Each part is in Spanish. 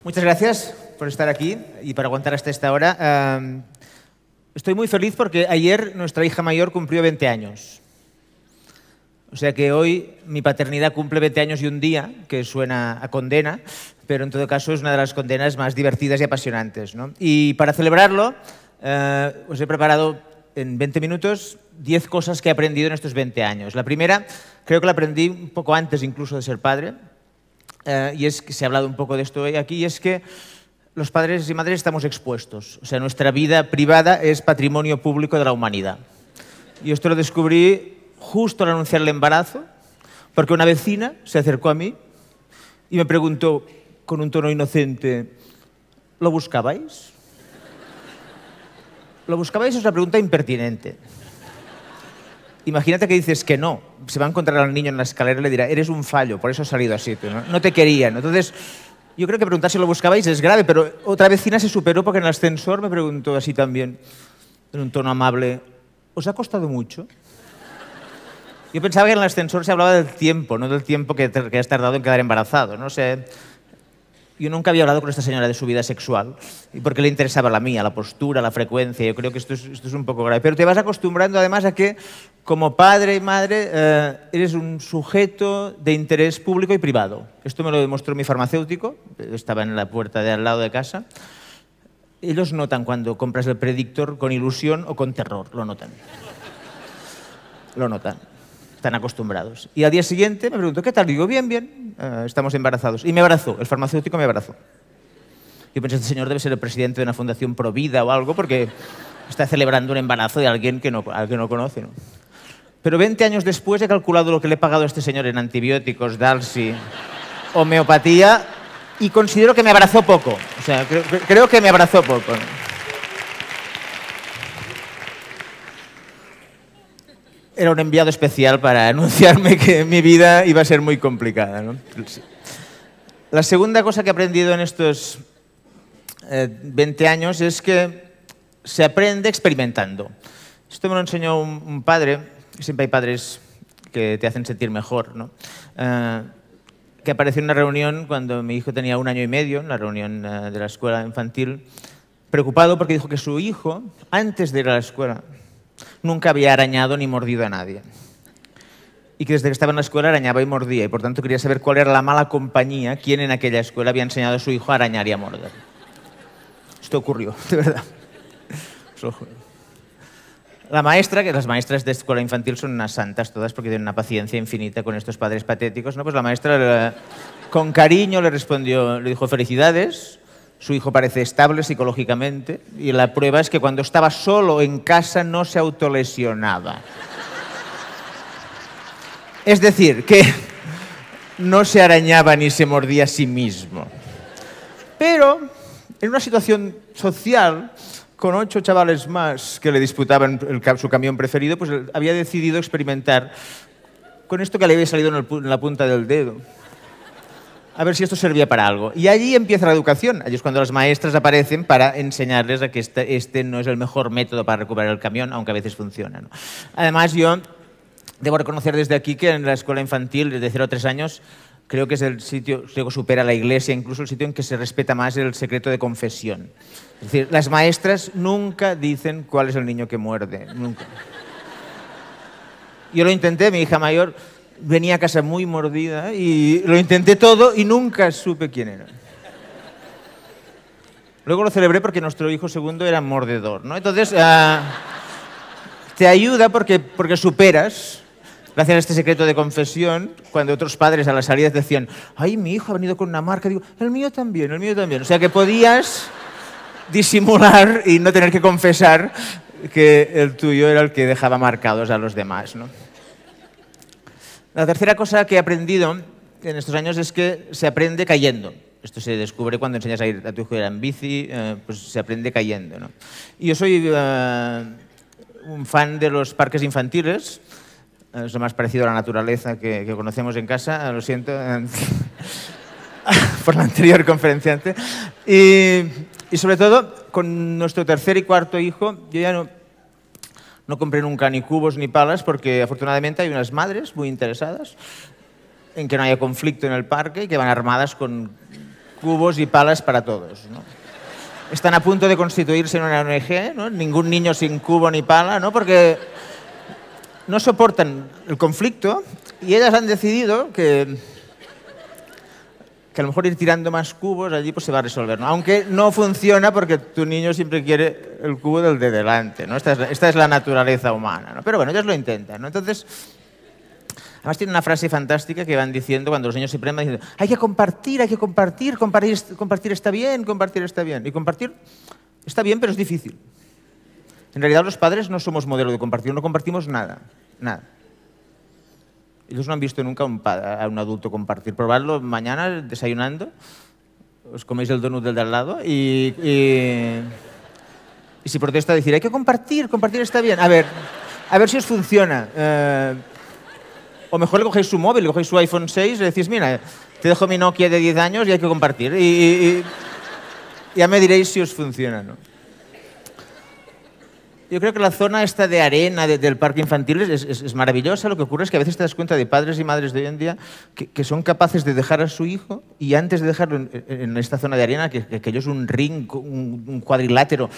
Muchas gracias por estar aquí y por aguantar hasta esta hora. Estoy muy feliz porque ayer nuestra hija mayor cumplió 20 años. O sea que hoy mi paternidad cumple 20 años y un día, que suena a condena, pero en todo caso es una de las condenas más divertidas y apasionantes, ¿no? Y para celebrarlo os he preparado en 20 minutos 10 cosas que he aprendido en estos 20 años. La primera, creo que la aprendí un poco antes incluso de ser padre, y es que se ha hablado un poco de esto hoy aquí, y es que los padres y madres estamos expuestos. O sea, nuestra vida privada es patrimonio público de la humanidad. Y esto lo descubrí justo al anunciar el embarazo, porque una vecina se acercó a mí y me preguntó con un tono inocente, ¿lo buscabais? ¿Lo buscabais? Es una pregunta impertinente. Imagínate que dices que no. Se va a encontrar al niño en la escalera y le dirá, eres un fallo, por eso has salido así, no te querían. Entonces, yo creo que preguntar si lo buscabais es grave, pero otra vecina se superó porque en el ascensor me preguntó así también, en un tono amable, ¿os ha costado mucho? Yo pensaba que en el ascensor se hablaba del tiempo, no del tiempo que has tardado en quedar embarazado. No sé. Yo nunca había hablado con esta señora de su vida sexual y porque le interesaba la mía, la postura, la frecuencia. Yo creo que esto es un poco grave. Pero te vas acostumbrando además a que, como padre y madre, eres un sujeto de interés público y privado. Esto me lo demostró mi farmacéutico, estaba en la puerta de al lado de casa. Ellos notan cuando compras el Predictor con ilusión o con terror, lo notan. Lo notan. Están acostumbrados. Y al día siguiente me preguntó, ¿qué tal? Digo, bien, bien, estamos embarazados. Y me abrazó, el farmacéutico me abrazó. Yo pensé, este señor debe ser el presidente de una fundación Provida o algo, porque está celebrando un embarazo de alguien al que no conoce, ¿no? Pero 20 años después he calculado lo que le he pagado a este señor en antibióticos, Dalsi, homeopatía, y considero que me abrazó poco. O sea, creo que me abrazó poco, ¿no? Era un enviado especial para anunciarme que mi vida iba a ser muy complicada, ¿no? La segunda cosa que he aprendido en estos 20 años es que se aprende experimentando. Esto me lo enseñó un padre, siempre hay padres que te hacen sentir mejor, ¿no? Que apareció en una reunión cuando mi hijo tenía 1 año y medio, en la reunión de la escuela infantil, preocupado porque dijo que su hijo, antes de ir a la escuela, nunca había arañado ni mordido a nadie. Y que desde que estaba en la escuela arañaba y mordía. Y por tanto quería saber cuál era la mala compañía, quién en aquella escuela había enseñado a su hijo a arañar y a morder. Esto ocurrió, de verdad. La maestra, que las maestras de escuela infantil son unas santas todas porque tienen una paciencia infinita con estos padres patéticos, ¿no? Pues la maestra con cariño le respondió, le dijo, felicidades. Su hijo parece estable psicológicamente y la prueba es que cuando estaba solo en casa no se autolesionaba. Es decir, que no se arañaba ni se mordía a sí mismo. Pero en una situación social, con 8 chavales más que le disputaban su camión preferido, pues había decidido experimentar con esto que le había salido en la punta del dedo. A ver si esto servía para algo. Y allí empieza la educación. Allí es cuando las maestras aparecen para enseñarles a que este no es el mejor método para recuperar el camión, aunque a veces funciona, ¿no? Además, yo debo reconocer desde aquí que en la escuela infantil, desde 0 a 3 años, creo que es el sitio, luego supera la iglesia, incluso el sitio en que se respeta más el secreto de confesión. Es decir, las maestras nunca dicen cuál es el niño que muerde. Nunca. Yo lo intenté, mi hija mayor venía a casa muy mordida y lo intenté todo y nunca supe quién era. Luego lo celebré porque nuestro hijo segundo era mordedor, ¿no? Entonces, te ayuda porque superas, gracias a este secreto de confesión, cuando otros padres a la salida decían, ay, mi hijo ha venido con una marca, digo, el mío también, el mío también. O sea que podías disimular y no tener que confesar que el tuyo era el que dejaba marcados a los demás, ¿no? La tercera cosa que he aprendido en estos años es que se aprende cayendo. Esto se descubre cuando enseñas a ir a tu hijo a ir en bici, pues se aprende cayendo, ¿no? Y yo soy un fan de los parques infantiles, es lo más parecido a la naturaleza que conocemos en casa, lo siento por la anterior conferenciante. Y sobre todo, con nuestro tercer y cuarto hijo, yo ya no compré nunca ni cubos ni palas porque afortunadamente hay unas madres muy interesadas en que no haya conflicto en el parque y que van armadas con cubos y palas para todos, ¿no? Están a punto de constituirse en una ONG, ¿no? Ningún niño sin cubo ni pala, ¿no? Porque no soportan el conflicto y ellas han decidido que a lo mejor ir tirando más cubos allí pues se va a resolver, ¿no? Aunque no funciona porque tu niño siempre quiere el cubo del de delante, ¿no? Esta es la naturaleza humana, ¿no? Pero bueno, ellos lo intentan, ¿no? Entonces, además tiene una frase fantástica que van diciendo cuando los niños se prendan, diciendo, hay que compartir, compartir está bien, compartir está bien. Y compartir está bien, pero es difícil. En realidad los padres no somos modelo de compartir, no compartimos nada, nada. Ellos no han visto nunca a un adulto compartir. Probadlo mañana desayunando, os coméis el donut del de al lado y si protesta decir, hay que compartir está bien. A ver si os funciona. O mejor le cogéis su móvil, le cogéis su iPhone 6 y le decís, mira, te dejo mi Nokia de 10 años y hay que compartir. Y ya me diréis si os funciona, ¿no? Yo creo que la zona esta de arena del parque infantil es maravillosa. Lo que ocurre es que a veces te das cuenta de padres y madres de hoy en día que son capaces de dejar a su hijo y antes de dejarlo en esta zona de arena, que aquello es un ring, un cuadrilátero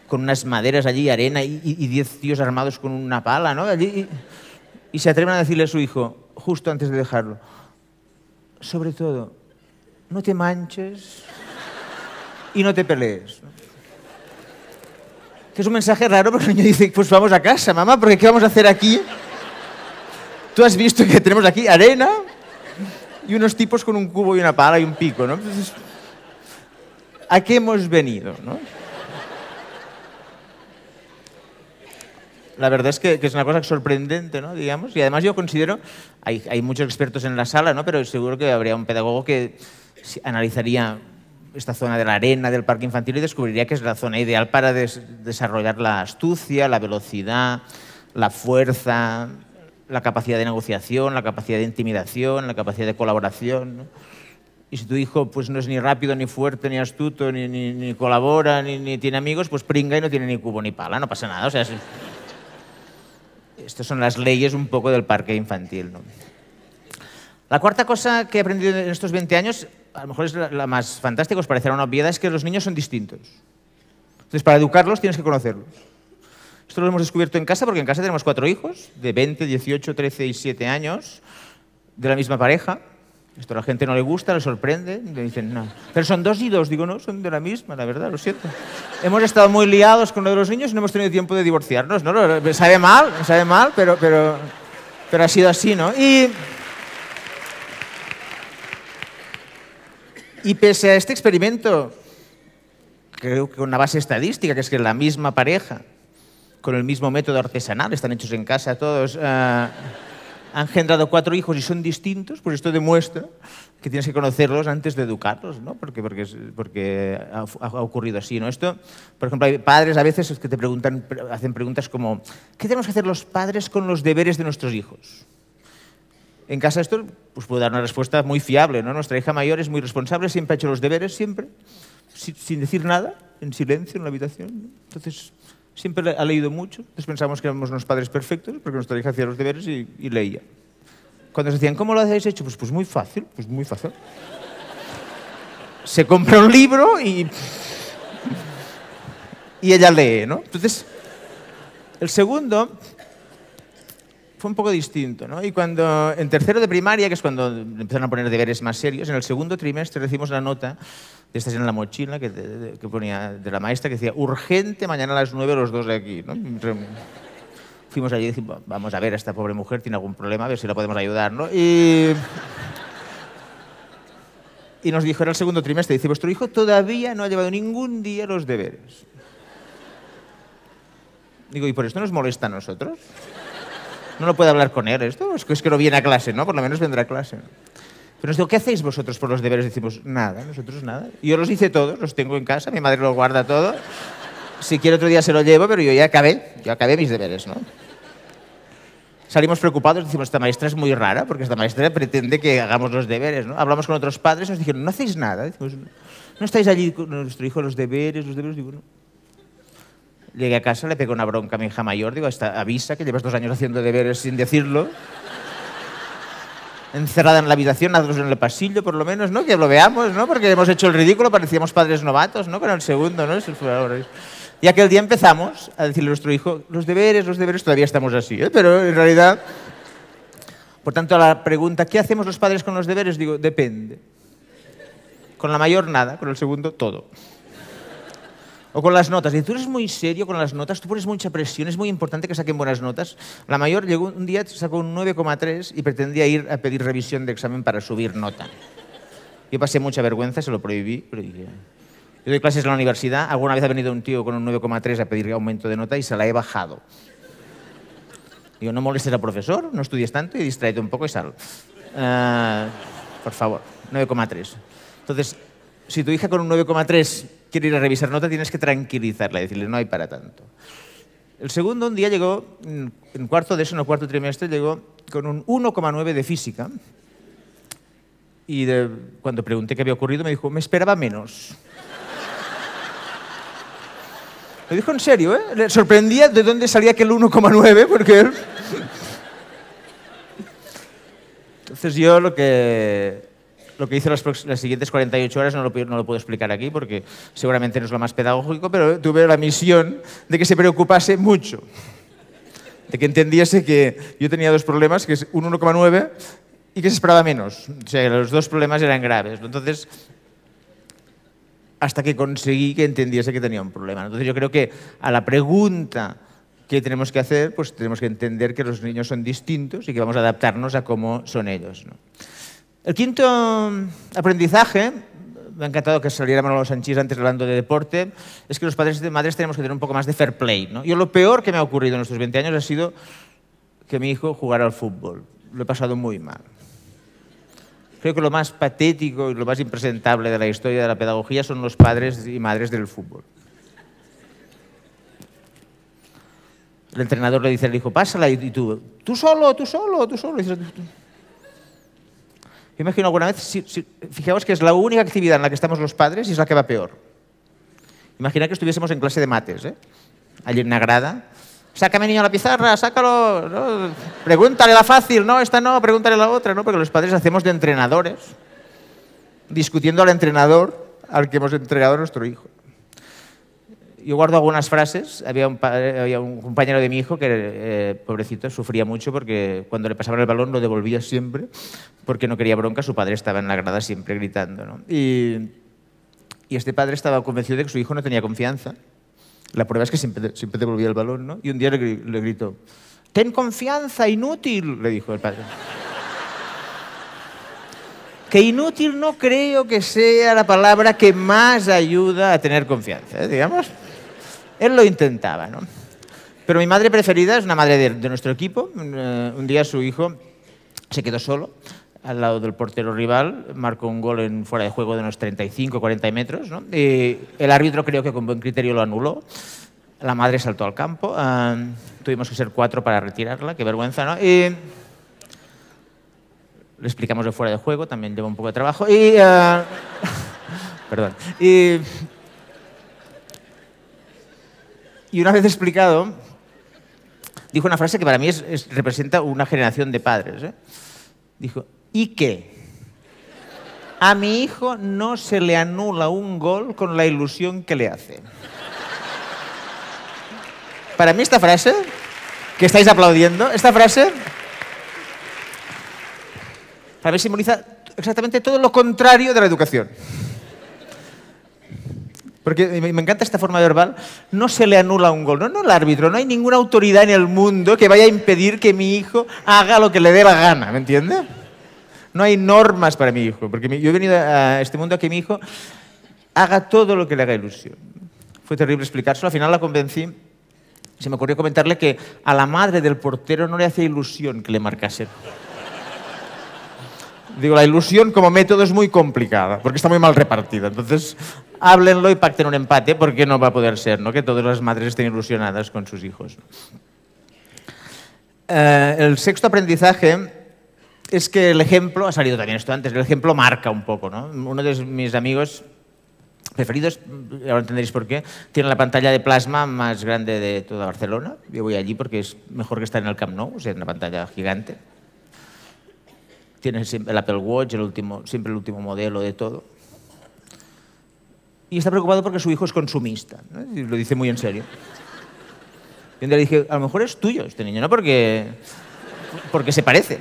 con unas maderas allí, arena y 10 tíos armados con una pala, ¿no? Allí, y se atreven a decirle a su hijo, justo antes de dejarlo, sobre todo, no te manches y no te pelees, ¿no? Que es un mensaje raro porque el niño dice, pues vamos a casa, mamá, porque ¿qué vamos a hacer aquí? Tú has visto que tenemos aquí arena y unos tipos con un cubo y una pala y un pico, ¿no? Entonces, ¿a qué hemos venido, no? La verdad es que es una cosa sorprendente, ¿no? Digamos. Y además yo considero, hay muchos expertos en la sala, ¿no? Pero seguro que habría un pedagogo que analizaría esta zona de la arena del parque infantil y descubriría que es la zona ideal para desarrollar la astucia, la velocidad, la fuerza, la capacidad de negociación, la capacidad de intimidación, la capacidad de colaboración, ¿no? Y si tu hijo pues, no es ni rápido, ni fuerte, ni astuto, ni colabora, ni tiene amigos, pues pringa y no tiene ni cubo ni pala, no pasa nada. O sea, estas son las leyes un poco del parque infantil, ¿no? La cuarta cosa que he aprendido en estos 20 años, a lo mejor es la más fantástica, os parecerá una obviedad, es que los niños son distintos. Entonces, para educarlos tienes que conocerlos. Esto lo hemos descubierto en casa porque en casa tenemos 4 hijos, de 20, 18, 13 y 7 años, de la misma pareja. Esto a la gente no le gusta, le sorprende, le dicen, no. Pero son 2 y 2, digo, no, son de la misma, la verdad, lo siento. Hemos estado muy liados con lo de los niños y no hemos tenido tiempo de divorciarnos, ¿no? Me sabe mal, pero ha sido así, ¿no? Y pese a este experimento, creo que con una base estadística, que es que la misma pareja, con el mismo método artesanal, están hechos en casa todos, han engendrado 4 hijos y son distintos, pues esto demuestra que tienes que conocerlos antes de educarlos, ¿no? Porque ha ocurrido así, ¿no? Esto, por ejemplo, hay padres a veces que hacen preguntas como, ¿qué tenemos que hacer los padres con los deberes de nuestros hijos? En casa esto pues puedo dar una respuesta muy fiable, ¿no? Nuestra hija mayor es muy responsable, siempre ha hecho los deberes, siempre, sin decir nada, en silencio en la habitación, ¿no? Entonces, siempre ha leído mucho. Entonces pensamos que éramos unos padres perfectos porque nuestra hija hacía los deberes y leía. Cuando nos decían, ¿cómo lo habéis hecho? Pues muy fácil, Se compra un libro y ella lee, ¿no? Entonces, el segundo fue un poco distinto, ¿no? Y cuando, en tercero de primaria, que es cuando empezaron a poner deberes más serios, en el segundo trimestre recibimos la nota, de estas en la mochila, que ponía de la maestra, que decía, urgente, mañana a las 9 los 2 de aquí, ¿no? Fuimos allí y dijimos, vamos a ver, esta pobre mujer tiene algún problema, a ver si la podemos ayudar, ¿no? Y nos dijo, era el segundo trimestre, dice, vuestro hijo todavía no ha llevado ningún día los deberes. Digo, ¿y por esto nos molesta a nosotros? ¿No lo puede hablar con él esto? Es que no viene a clase, ¿no? Por lo menos vendrá a clase. Pero nos digo, ¿qué hacéis vosotros por los deberes? Decimos, nada, nosotros nada. Yo los hice todos, los tengo en casa, mi madre los guarda todo. Si quiere otro día se lo llevo, pero yo acabé mis deberes, ¿no? Salimos preocupados, decimos, esta maestra es muy rara, porque esta maestra pretende que hagamos los deberes, ¿no? Hablamos con otros padres y nos dijeron, ¿no hacéis nada? Decimos, ¿no estáis allí con nuestro hijo los deberes? Digo, no. Llegué a casa, le pegué una bronca a mi hija mayor, digo, avisa que llevas 2 años haciendo deberes sin decirlo. encerrada en la habitación, nosotros en el pasillo, por lo menos, ¿no? Que lo veamos, ¿no? Porque hemos hecho el ridículo, parecíamos padres novatos, ¿no? Con el segundo, ¿no? Y aquel día empezamos a decirle a nuestro hijo, los deberes, todavía estamos así, ¿eh? Pero en realidad... Por tanto, a la pregunta, ¿qué hacemos los padres con los deberes? Digo, depende. Con la mayor, nada. Con el segundo, todo. O con las notas. Y tú eres muy serio con las notas, tú pones mucha presión, es muy importante que saquen buenas notas. La mayor llegó un día, sacó un 9,3 y pretendía ir a pedir revisión de examen para subir nota. Yo pasé mucha vergüenza, se lo prohibí, pero dije... Yo doy clases en la universidad, alguna vez ha venido un tío con un 9,3 a pedir aumento de nota y se la he bajado. Digo, no molestes al profesor, no estudies tanto y distráete un poco y sal. Por favor, 9,3. Entonces, si tu hija con un 9,3 quiere ir a revisar nota, tienes que tranquilizarla y decirle, no hay para tanto. El segundo un día llegó, en cuarto de eso, en el cuarto trimestre, llegó con un 1,9 de física. Y cuando pregunté qué había ocurrido, me dijo, me esperaba menos. Lo dijo en serio, ¿eh? Le sorprendía de dónde salía aquel 1,9, porque él... Entonces yo lo que hice las siguientes 48 horas no lo puedo explicar aquí, porque seguramente no es lo más pedagógico, pero tuve la misión de que se preocupase mucho. De que entendiese que yo tenía dos problemas, que es un 1,9 y que se esperaba menos. O sea, los dos problemas eran graves. Entonces... hasta que conseguí que entendiese que tenía un problema. Entonces yo creo que a la pregunta que tenemos que hacer, pues tenemos que entender que los niños son distintos y que vamos a adaptarnos a cómo son ellos, ¿no? El quinto aprendizaje, me ha encantado que saliera Manolo Sanchís antes hablando de deporte, es que los padres y madres tenemos que tener un poco más de fair play, ¿no? Yo lo peor que me ha ocurrido en estos 20 años ha sido que mi hijo jugara al fútbol. Lo he pasado muy mal. Creo que lo más patético y lo más impresentable de la historia de la pedagogía son los padres y madres del fútbol. El entrenador le dice al hijo, pásala, y tú solo. Y dices, yo imagino alguna vez, fijaos que es la única actividad en la que estamos los padres y es la que va peor. Imaginad que estuviésemos en clase de mates, ¿eh? Allí en una grada. Sácame, niño, la pizarra, sácalo. ¿No? Pregúntale la fácil, no, esta no, pregúntale la otra, ¿no? Porque los padres hacemos de entrenadores, discutiendo al entrenador al que hemos entregado a nuestro hijo. Yo guardo algunas frases. Había un compañero de mi hijo que, pobrecito, sufría mucho porque cuando le pasaban el balón lo devolvía siempre porque no quería bronca, su padre estaba en la grada siempre gritando, ¿no? Y este padre estaba convencido de que su hijo no tenía confianza. La prueba es que siempre devolvía el balón, ¿no? Y un día le gritó, ten confianza, inútil, le dijo el padre. Que inútil no creo que sea la palabra que más ayuda a tener confianza, digamos. Él lo intentaba, ¿no? Pero mi madre preferida es una madre de nuestro equipo. Un día su hijo se quedó solo al lado del portero rival, marcó un gol en fuera de juego de unos 35 o 40 metros, ¿no? Y el árbitro creo que con buen criterio lo anuló. La madre saltó al campo. Tuvimos que ser 4 para retirarla, qué vergüenza, ¿no? Y le explicamos de fuera de juego, también lleva un poco de trabajo. Y, perdón. Y una vez explicado, dijo una frase que para mí representa una generación de padres, ¿eh? Dijo, ¿y qué? A mi hijo no se le anula un gol con la ilusión que le hace. Para mí esta frase, que estáis aplaudiendo, esta frase, para mí simboliza exactamente todo lo contrario de la educación. Porque me encanta esta forma verbal, no se le anula un gol, no el árbitro, no hay ninguna autoridad en el mundo que vaya a impedir que mi hijo haga lo que le dé la gana, ¿me entiende? No hay normas para mi hijo, porque yo he venido a este mundo a que mi hijo haga todo lo que le haga ilusión. Fue terrible explicárselo, al final la convencí. Se me ocurrió comentarle que a la madre del portero no le hacía ilusión que le marcasen. Digo, la ilusión como método es muy complicada, porque está muy mal repartida. Entonces, háblenlo y pacten un empate, porque no va a poder ser, ¿no? Que todas las madres estén ilusionadas con sus hijos. El sexto aprendizaje es que el ejemplo, ha salido también esto antes, el ejemplo marca un poco, ¿no? Uno de mis amigos preferidos, ahora entenderéis por qué, tiene la pantalla de plasma más grande de toda Barcelona. Yo voy allí porque es mejor que estar en el Camp Nou, o sea, en una pantalla gigante. tiene el Apple Watch, siempre el último modelo de todo. Y está preocupado porque su hijo es consumista, ¿no? Y lo dice muy en serio. Y un día le dije, a lo mejor es tuyo este niño, ¿no? Porque se parece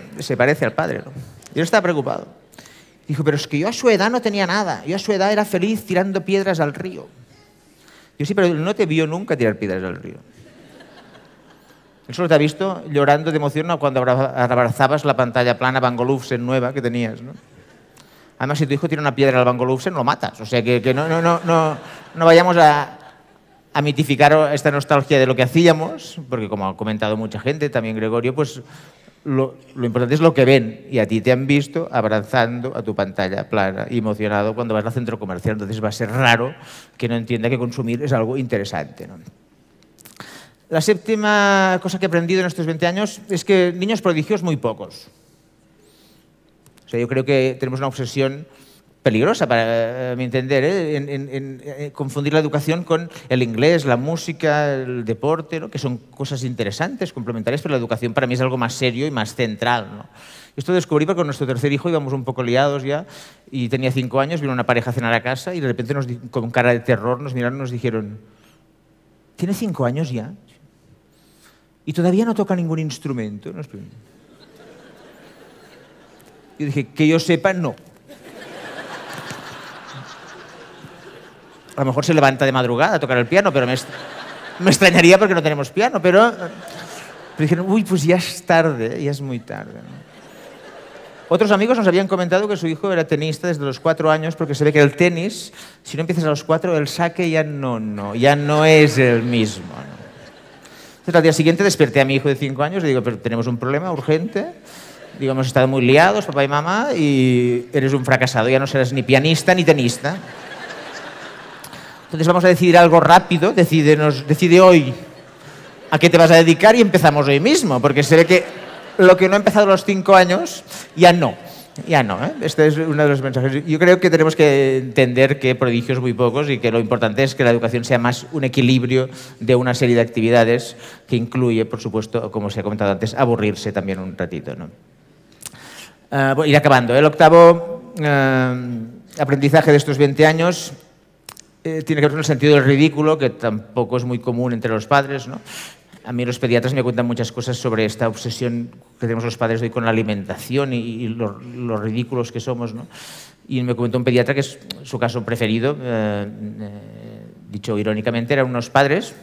al padre, ¿no? Y él estaba preocupado. Dijo, pero es que yo a su edad no tenía nada. Yo a su edad era feliz tirando piedras al río. Yo sí, pero él no te vio nunca tirar piedras al río. Él solo te ha visto llorando de emoción cuando abrazabas la pantalla plana Bang & Olufsen nueva que tenías, ¿no? Además, si tu hijo tira una piedra al Bang & Olufsen, lo matas. O sea, que no vayamos a mitificar esta nostalgia de lo que hacíamos, porque como ha comentado mucha gente, también Gregorio, pues lo importante es lo que ven. Y a ti te han visto abrazando a tu pantalla plana y emocionado cuando vas al centro comercial. Entonces va a ser raro que no entienda que consumir es algo interesante, ¿no? La séptima cosa que he aprendido en estos 20 años es que niños prodigios muy pocos. O sea, yo creo que tenemos una obsesión peligrosa, para mi entender, en confundir la educación con el inglés, la música, el deporte, ¿no? Que son cosas interesantes, complementarias, pero la educación para mí es algo más serio y más central, ¿no? Esto descubrí porque con nuestro tercer hijo íbamos un poco liados ya y tenía 5 años, vino una pareja a cenar a casa y de repente con cara de terror nos miraron y nos dijeron, ¿tiene 5 años ya? Y todavía no toca ningún instrumento. Yo dije, que yo sepa, no. A lo mejor se levanta de madrugada a tocar el piano, pero me extrañaría porque no tenemos piano. Pero dijeron, uy, pues ya es tarde, ya es muy tarde, ¿no? Otros amigos nos habían comentado que su hijo era tenista desde los 4 años porque se ve que el tenis, si no empiezas a los 4, el saque ya no es el mismo, ¿no? Entonces, al día siguiente desperté a mi hijo de 5 años y digo, pero tenemos un problema urgente. Digo, hemos estado muy liados, papá y mamá, y eres un fracasado, ya no serás ni pianista ni tenista. Entonces vamos a decidir algo rápido, decide hoy a qué te vas a dedicar y empezamos hoy mismo, porque se ve que lo que no ha empezado a los 5 años, ya no, ¿eh? Este es uno de los mensajes. Yo creo que tenemos que entender que prodigios muy pocos y que lo importante es que la educación sea más un equilibrio de una serie de actividades que incluye, por supuesto, como se ha comentado antes, aburrirse también un ratito, ¿no? Voy a ir acabando. El octavo aprendizaje de estos 20 años tiene que ver con el sentido del ridículo, que tampoco es muy común entre los padres, ¿no? A mí los pediatras me cuentan muchas cosas sobre esta obsesión que tenemos los padres hoy con la alimentación y los ridículos que somos, ¿no? Y me comentó un pediatra que es su caso preferido, dicho irónicamente, eran unos padres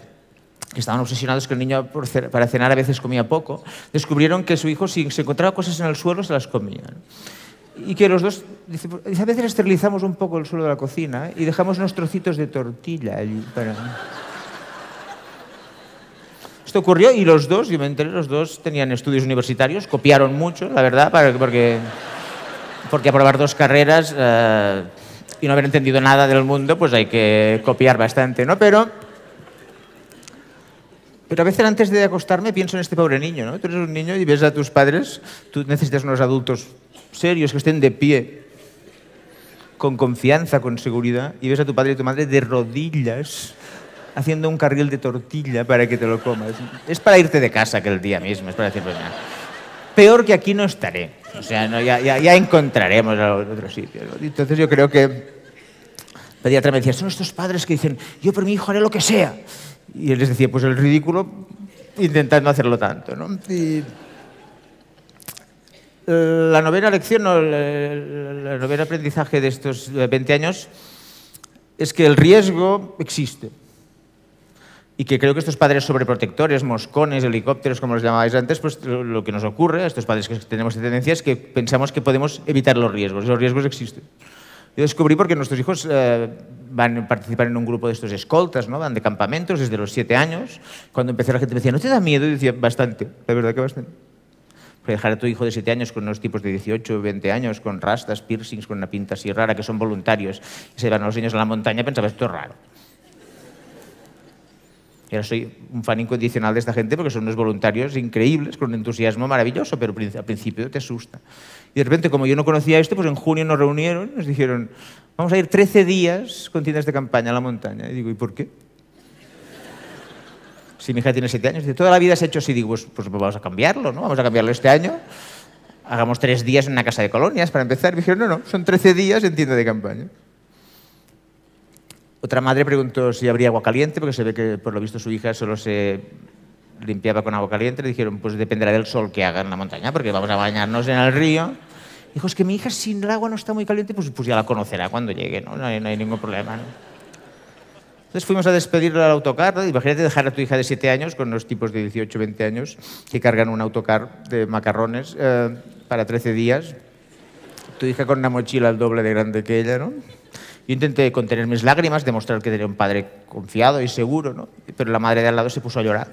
que estaban obsesionados que el niño para cenar a veces comía poco. Descubrieron que su hijo, si se encontraba cosas en el suelo, se las comía, ¿no? Y que los dos, dice, a veces esterilizamos un poco el suelo de la cocina, ¿eh? Y dejamos unos trocitos de tortilla allí para... Esto ocurrió y los dos, yo me enteré, los dos tenían estudios universitarios, copiaron mucho, la verdad, porque aprobar 2 carreras y no haber entendido nada del mundo, pues hay que copiar bastante, ¿no? Pero a veces antes de acostarme pienso en este pobre niño, ¿no? Tú eres un niño y ves a tus padres, tú necesitas unos adultos serios que estén de pie, con confianza, con seguridad, y ves a tu padre y tu madre de rodillas haciendo un carril de tortilla para que te lo comas. Es para irte de casa aquel día mismo, es para decir, pues nada, peor que aquí no estaré. O sea, no, ya encontraremos otro sitio, ¿no? Entonces yo creo que el pediatra me decía, son estos padres que dicen, yo por mi hijo haré lo que sea. Y él les decía, pues el ridículo intentando hacerlo tanto, ¿no? Y la novena lección, el noveno aprendizaje de estos 20 años es que el riesgo existe. Y que creo que estos padres sobreprotectores, moscones, helicópteros, como los llamabais antes, pues lo que nos ocurre a estos padres que tenemos de tendencia es que pensamos que podemos evitar los riesgos. Y los riesgos existen. Yo descubrí porque nuestros hijos van a participar en un grupo de estos escoltas, ¿no? Van de campamentos desde los 7 años. Cuando empecé la gente me decía, ¿no te da miedo? Y decía, bastante, la verdad que bastante. Porque dejar a tu hijo de 7 años con unos tipos de 18 o 20 años, con rastas, piercings, con una pinta así rara, que son voluntarios, y se van a los niños a la montaña, pensaba, esto es raro. Y ahora soy un fan incondicional de esta gente porque son unos voluntarios increíbles, con un entusiasmo maravilloso, pero al principio te asusta. Y de repente, como yo no conocía esto, pues en junio nos reunieron y nos dijeron, vamos a ir 13 días con tiendas de campaña a la montaña. Y digo, ¿y por qué? Si mi hija tiene 7 años, dice, toda la vida se ha hecho así. Digo, pues vamos a cambiarlo, ¿no? Vamos a cambiarlo este año hagamos 3 días en una casa de colonias para empezar. Y dijeron, no, son 13 días en tienda de campaña. Otra madre preguntó si habría agua caliente, porque se ve que, por lo visto, su hija solo se limpiaba con agua caliente. Le dijeron, pues dependerá del sol que haga en la montaña, porque vamos a bañarnos en el río. Dijo, es que mi hija, si el agua no está muy caliente, pues ya la conocerá cuando llegue, ¿no? No hay ningún problema, ¿no? Entonces fuimos a despedirla al autocar, ¿no? Imagínate dejar a tu hija de 7 años con los tipos de 18, 20 años que cargan un autocar de macarrones para 13 días. Tu hija con una mochila el doble de grande que ella, ¿no? Yo intenté contener mis lágrimas, demostrar que tenía un padre confiado y seguro, ¿no? Pero la madre de al lado se puso a llorar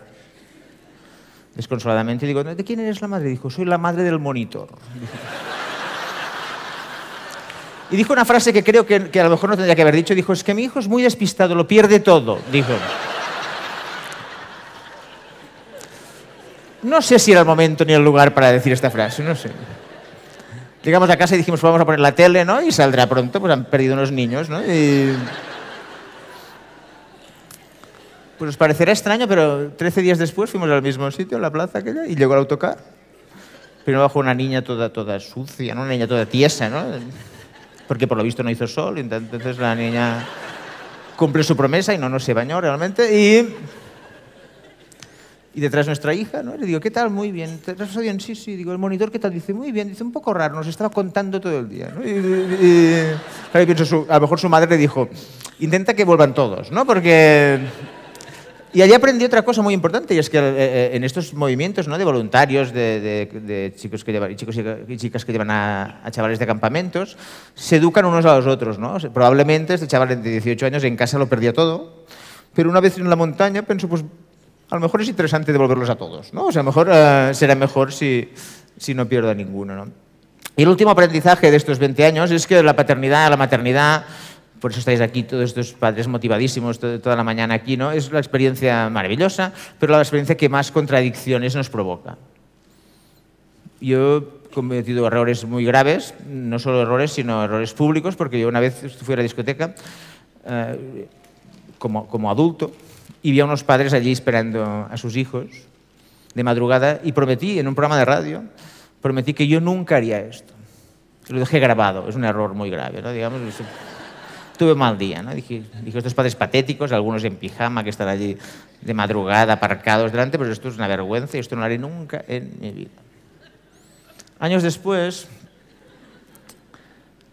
desconsoladamente y digo, ¿de quién eres la madre? Dijo, soy la madre del monitor. Y dijo una frase que creo que a lo mejor no tendría que haber dicho. Dijo, es que mi hijo es muy despistado, lo pierde todo. Dijo. No sé si era el momento ni el lugar para decir esta frase, no sé. Llegamos a casa y dijimos, vamos a poner la tele, ¿no? Y saldrá pronto, pues han perdido unos niños, ¿no? Y... pues os parecerá extraño, pero 13 días después fuimos al mismo sitio, en la plaza aquella, y llegó el autocar. Primero bajó una niña toda sucia, ¿no? Una niña toda tiesa, ¿no? Porque por lo visto no hizo sol, entonces la niña cumplió su promesa y no se bañó realmente. Y detrás nuestra hija, ¿no? Le digo, ¿qué tal? Muy bien. ¿Te has bien? Sí, sí. Digo, ¿el monitor qué tal? Dice, muy bien. Dice, un poco raro, nos estaba contando todo el día, ¿no? Claro, y pienso, a lo mejor su madre le dijo, intenta que vuelvan todos, ¿no? Porque... Y allí aprendí otra cosa muy importante, y es que en estos movimientos, ¿no? De voluntarios, de chicos y chicas que llevan a chavales de campamentos, se educan unos a los otros, ¿no? O sea, probablemente este chaval de 18 años en casa lo perdía todo, pero una vez en la montaña pensó, pues a lo mejor es interesante devolverlos a todos, ¿no? O sea, a lo mejor será mejor si no pierdo a ninguno, ¿no? Y el último aprendizaje de estos 20 años es que la paternidad, la maternidad, por eso estáis aquí todos estos padres motivadísimos toda la mañana aquí, ¿no? Es la experiencia maravillosa, pero la experiencia que más contradicciones nos provoca. Yo he cometido errores muy graves, no solo errores, sino errores públicos, porque yo una vez fui a la discoteca como adulto y vi a unos padres allí esperando a sus hijos de madrugada y prometí, en un programa de radio, prometí que yo nunca haría esto. Lo dejé grabado, es un error muy grave, ¿no? Digamos, tuve un mal día, ¿no? Dije, estos padres patéticos, algunos en pijama, que están allí de madrugada, aparcados delante, pues esto es una vergüenza y esto no lo haré nunca en mi vida. Años después,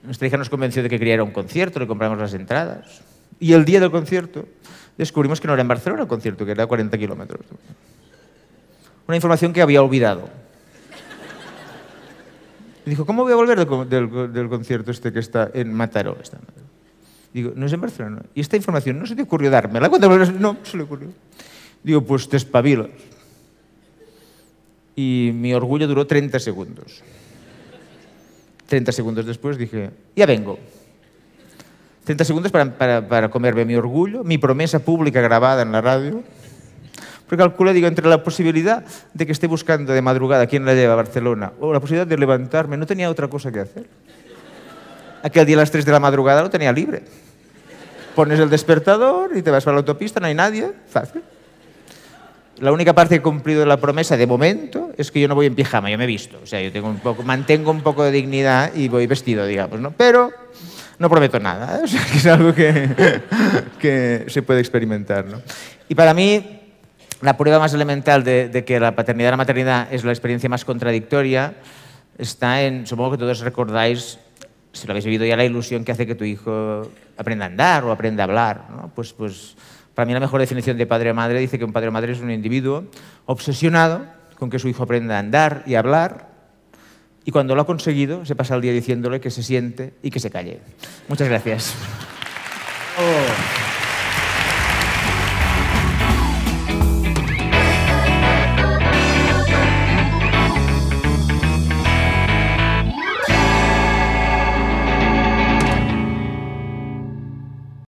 nuestra hija nos convenció de que quería ir a un concierto, le compramos las entradas. Y el día del concierto descubrimos que no era en Barcelona el concierto, que era a 40 kilómetros. Una información que había olvidado. Y dijo, ¿cómo voy a volver del concierto este que está en Mataró? Digo, no es en Barcelona. ¿Y esta información no se te ocurrió dármela? No, se le ocurrió. Digo, pues te espabilas. Y mi orgullo duró 30 segundos. 30 segundos después dije, ya vengo. 30 segundos para comerme mi orgullo, mi promesa pública grabada en la radio. Pero calculo, digo, entre la posibilidad de que esté buscando de madrugada quién la lleva a Barcelona o la posibilidad de levantarme, no tenía otra cosa que hacer. Aquel día a las 3 de la madrugada lo tenía libre. Pones el despertador y te vas para la autopista, no hay nadie, fácil. La única parte que he cumplido de la promesa de momento es que yo no voy en pijama, yo me he visto. O sea, yo mantengo un poco de dignidad y voy vestido, digamos, ¿no? Pero no prometo nada, ¿eh? O sea, que es algo que se puede experimentar, ¿no? Y para mí, la prueba más elemental de que la paternidad y la maternidad es la experiencia más contradictoria está en, supongo que todos recordáis, si lo habéis vivido ya, la ilusión que hace que tu hijo aprenda a andar o aprenda a hablar, ¿no? Pues para mí la mejor definición de padre o madre dice que un padre o madre es un individuo obsesionado con que su hijo aprenda a andar y a hablar, y cuando lo ha conseguido se pasa el día diciéndole que se siente y que se calle. Muchas gracias.